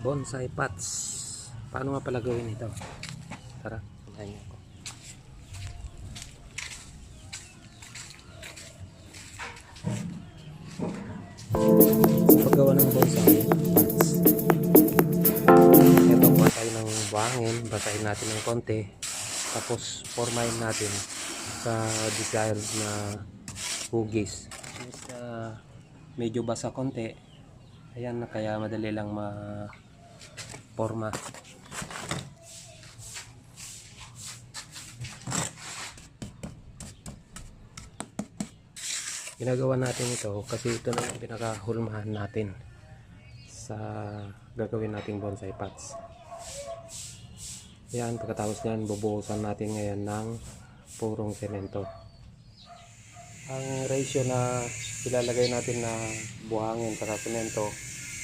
Bonsai pots. Paano nga pala gawin ito? Tara, samahan niyo ako. Paggawa ng bonsai pots, ito basahin ng buhangin, basahin natin ng konti, tapos formahin natin sa desired na hugis. Since medyo basa konti, ayan na, kaya madali lang ma-forma. Ginagawa natin ito kasi ito na yung pinakahulmahan natin sa gagawin nating bonsai pots. Yan, pagkatapos nyan, bubuhusan natin ngayon ng purong semento. Ang ratio na ilalagay natin na buhangin sa semento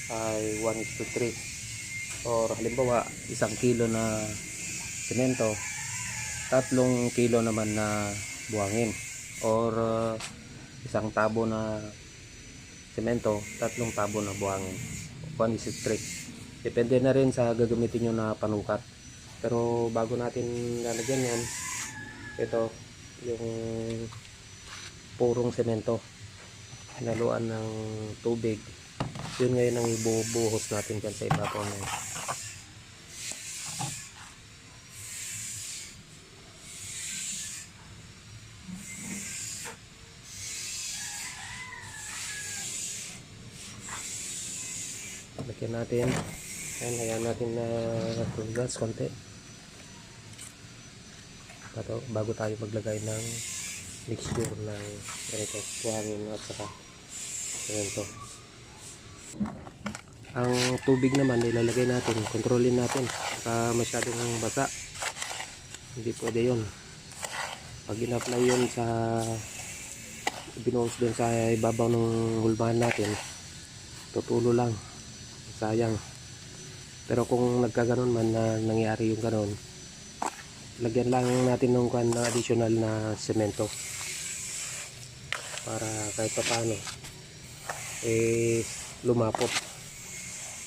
ay 1:3, or halimbawa 1 kilo na semento, 3 kilo naman na buhangin, or 1 tabo na semento, 3 tabo na buhangin. 1:3. Depende na rin sa gagamitin nyo na panukat. Pero bago natin lalagyan yan, ito yung purong semento, hinaluan ng tubig. Yun ngayon ang ibubuhos natin dyan sa ibabaw na yun. Lagyan natin. Ayan natin na tugas konti bago tayo maglagay ng mixture ng ganito, buhangin at saka semento. Ang tubig naman ilalagay natin, kontrolin natin baka masyadong basa, hindi pwede yun. Pag in-apply yun sa binuhos dun sa ibabaw ng hulmahan natin, tutulo lang, sayang. Pero kung nagkaganon man na nangyari yung ganon, lagyan lang natin ng additional na semento para kahit pa paano lumapot,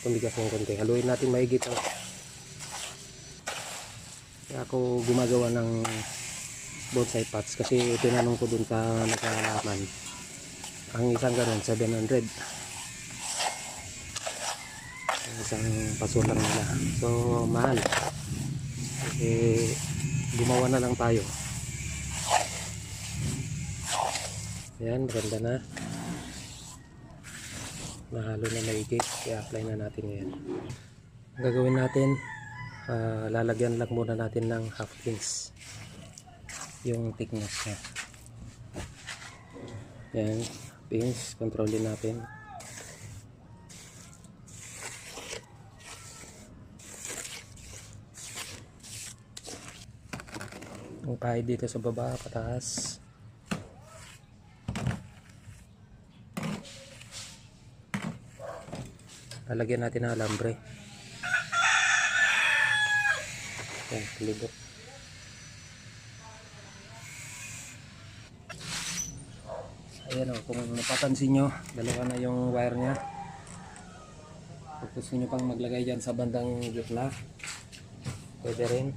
tumigas ng konti. Haluin natin maigit. Kaya ako gumagawa ng bonsai pots kasi tinanong ko dun sa nakalaman, ang isang ganon 700, isang paso lang nila, so mahal. Gumawa na lang tayo. Ayan, maganda na, nahalo na maigi, i-apply na natin ngayon. Ang gagawin natin, lalagyan lang muna natin ng 1/2 inch yung thickness nya. Ayan, 1/2 inch, kontrolin natin. Ang pahid dito sa baba, pataas. Lalagyan natin ng alambre. Ayan, libot. Ayan o, kung napapansin nyo, dalawa na yung wire nya. Kung gusto nyo pang maglagay dyan sa bandang gitna, pwede rin.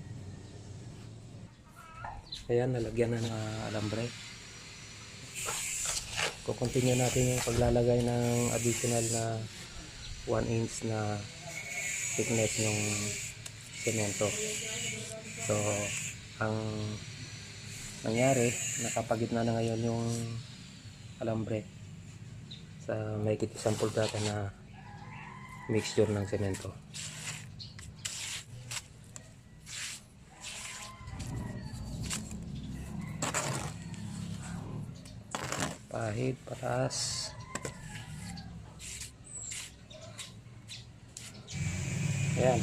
Ayan, nalagyan na ng alambre. Kukontinue natin yung paglalagay ng additional na 1 inch na thickness ng semento. So ang nangyari, nakapagitna na ngayon yung alambre sa may 1 pulgada na mixture ng semento. Pahid, pataas. Ayan,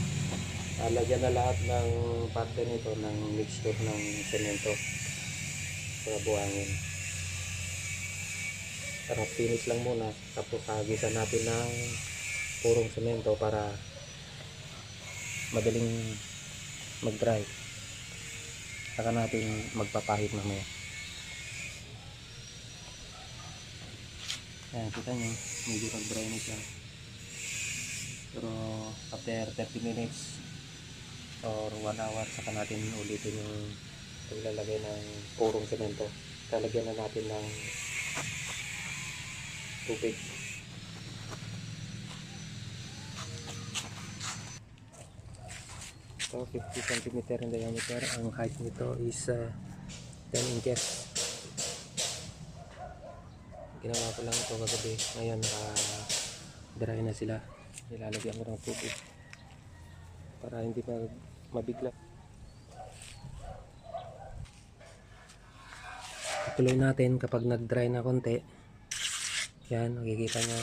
nalagyan na lahat ng parte nito ng mixture ng semento sa buhangin. Tara, finish lang muna, tapos hagisan natin ng purong semento para madaling mag-dry. Saka natin magpapahid mamaya. Ayan, kita nyo, medyo pag-dry na siya. Pero after 30 minutes or 1 hour saka natin ulitin yung paglalagay ng purong semento. Lalagyan na natin ng tubig. So 50 cm in diameter. Ang height nito is 10 inches. Ginawa ko lang ito kagabi. Ngayon dry na sila. Nilalagyan ko ng tubig para hindi mabigla. Tuloy natin kapag nag-dry na konti. Yan, makikita nyo.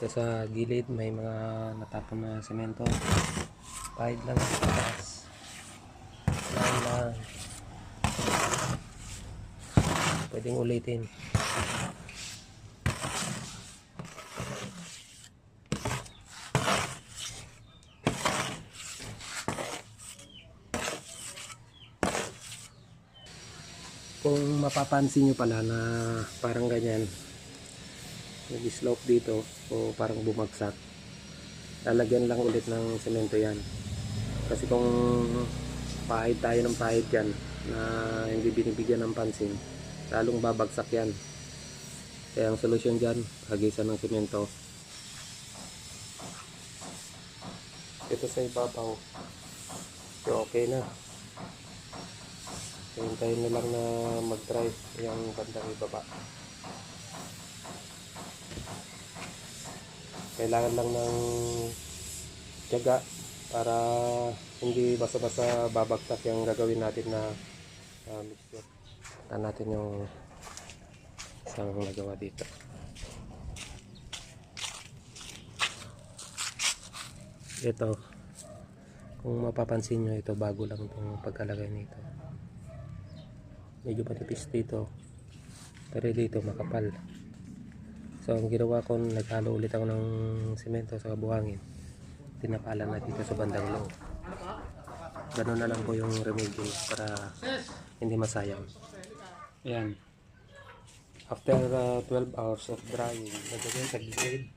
Sa gilid may mga natapon na semento. Pahid lang sa taas. Yan lang. Pwedeng ulitin. Kung mapapansin nyo pala na parang ganyan, nag-slope dito o parang bumagsak, lalagyan lang ulit ng semento yan. Kasi kung pahid tayo ng pahid yan na hindi binibigyan ng pansin, lalong babagsak yan. Kaya ang solusyon dyan, hagisan ng semento. Ito sa ibabaw, so okay na. Hintayin na lang na mag-dry yung bandang ibaba. Kailangan lang ng tiyaga para hindi basa-basa babagtak yung gagawin natin na mixture. Taan natin yung isang nagawa dito. Ito, kung mapapansin nyo, ito bago lang itong pagkalagay nito. Medyo matipis dito, pero dito makapal. So ang ginawa ko, naghalo ulit ako ng semento sa buhangin, tinapalan na dito sa bandang loob. Ganun na lang po yung remedy para hindi masayang. Ayan, after 12 hours of drying, lagyan sa gilid.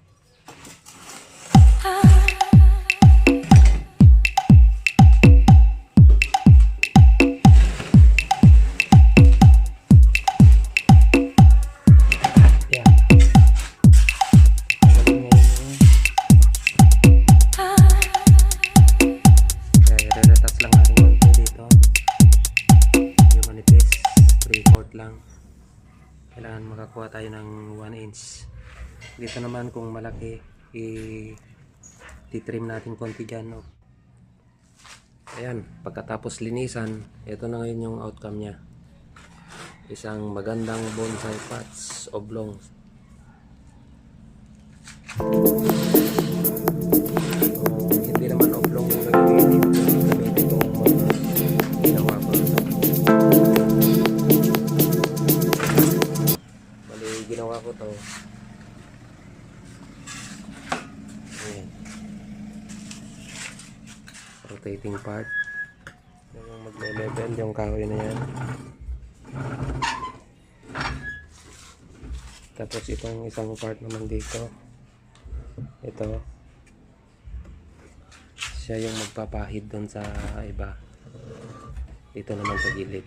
Kailangan makakuha tayo ng 1 inch. Dito naman kung malaki, i-trim natin konti dyan. Ayan, pagkatapos linisan, ito na ngayon yung outcome nya. Isang magandang bonsai pots oblong. Hindi naman oblong yung gagawin itong mga ginawa ko. Ginawa ko to. Ayan. Rotating part. Yan yung magle-level yung kahoy na yan. Tapos itong isang part naman dito. Ito. Siya yung magpapahid doon sa iba. Ito naman sa gilid.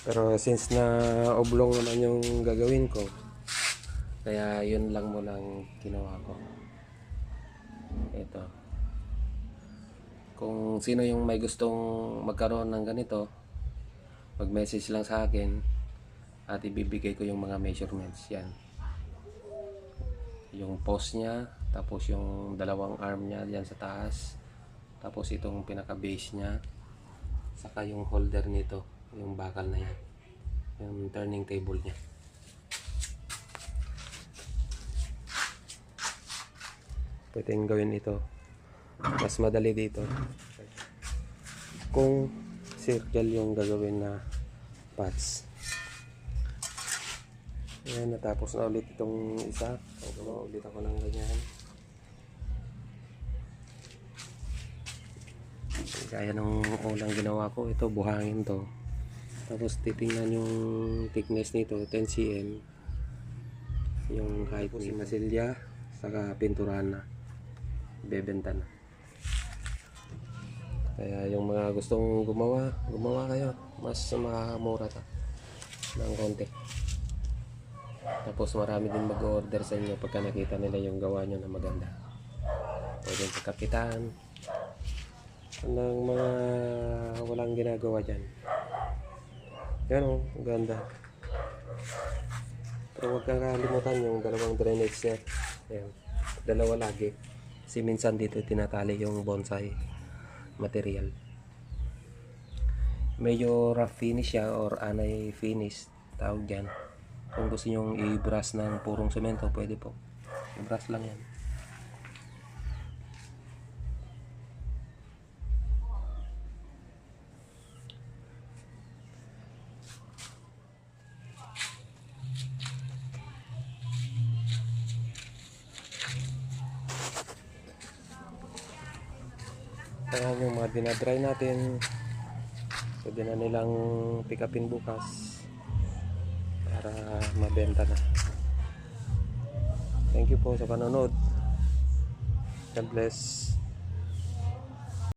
Pero since na oblong naman yung gagawin ko, kaya yun lang mo lang ginawa ko. Ito. Kung sino yung may gustong magkaroon ng ganito, mag-message lang sa akin at ibibigay ko yung mga measurements. Yan. Yung post niya, tapos yung dalawang arm niya diyan sa taas, tapos itong pinaka-base niya, saka yung holder nito. Yung bakal na yan, yung turning table niya. Pwedeng gawin ito, mas madali dito kung circle yung gagawin na pads. Ayan, natapos na ulit itong isa. Gagawa ulit ako ng ganyan. Kaya nung unang ginawa ko, ito buhangin to. Tapos titingnan yung thickness nito, 10 cm. Yung height ni masilya, saka pinturahan na. Bebenta na. Kaya yung mga gustong gumawa kayo. Mas makamura to ng konti. Tapos marami din mag-order sa inyo pagka nakita nila yung gawa nyo na maganda. Pwede sa kapitan ng mga walang ginagawa dyan. Yan o, ganda. Pero huwag kang kalimutan yung dalawang drainage set. Ayan, dalawa lagi. Kasi minsan dito tinatali yung bonsai material. Medyo rough finish siya or anay finish tawag dyan. Kung gusto nyong i-brush ng purong semento, pwede po. I-brush lang yan. Kaya yung mga dinadry natin, pwede na nilang pick upin bukas para mabenta na. Thank you po sa panonood. God bless.